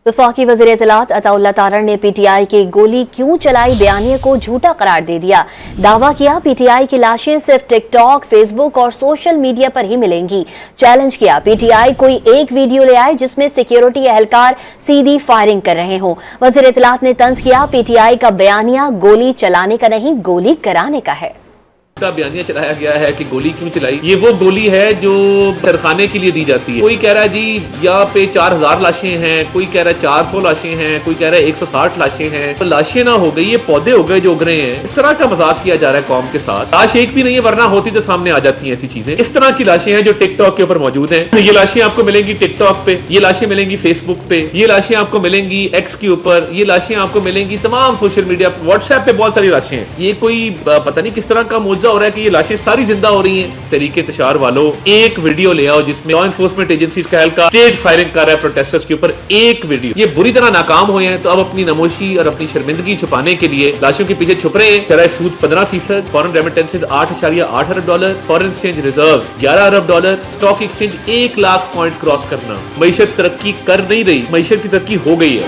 वफाकी वज़ीर इत्तलात अताउल्लाह तारड़ ने पीटीआई की गोली क्यों चलाई बयानिए को झूठा करार दे दिया। दावा किया पीटीआई की लाशें सिर्फ टिकटॉक, फेसबुक और सोशल मीडिया पर ही मिलेंगी। चैलेंज किया पीटीआई कोई एक वीडियो ले आए जिसमें सिक्योरिटी एहलकार सीधी फायरिंग कर रहे हों। वज़ीर इत्तलात ने तंज किया पीटीआई का बयानिया गोली चलाने का नहीं, गोली कराने का है। का बयानिया चलाया गया है कि गोली क्यों चलाई। ये वो गोली है जो तरखाने के लिए दी जाती है। कोई कह रहा है जी यहाँ पे 4000 लाशें हैं, कोई कह रहा है 400 लाशें हैं, कोई कह रहा है 160 लाशें हैं। तो लाशें ना हो गई, ये पौधे हो गए जो उग रहे हैं। इस तरह का मजाक किया जा रहा है कौम के साथ। लाश एक भी नहीं है, वरना होती तो सामने आ जाती है ऐसी चीजें। इस तरह की लाशें हैं जो टिकटॉक के ऊपर मौजूद है। ये लाशें आपको मिलेंगी टिकटॉक पे, ये लाशें मिलेंगी फेसबुक पे, ये लाशें आपको मिलेंगी एक्स के ऊपर, ये लाशें आपको मिलेंगी तमाम सोशल मीडिया, व्हाट्सएप पे बहुत सारी लाशें हैं। ये कोई पता नहीं किस तरह का मुआवजा हो रहा है कि ये लाशें सारी जिंदा हो रही हैं। तरीके तशार वालों, एक वीडियो ले आओ जिसमें लॉ एनफोर्समेंट एजेंसीज का एहलकार स्ट्रेट फायरिंग कर रहा है प्रोटेस्टर्स के ऊपर। एक वीडियो ये बुरी तरह नाकाम हुए हैं, तो अब अपनी नमोशी और अपनी शर्मिंदगी छुपाने के लिए लाशों के पीछे छुप रहे हैं। शरह सूद 15%, फॉरेन रेमिटेंसेज $8.8 अरब, फॉरेन एक्सचेंज रिजर्व्स $11 अरब, stock exchange 1 lakh point cross करना। मईशत तरक्की कर नहीं रही, मईशत की तरक्की हो गई है।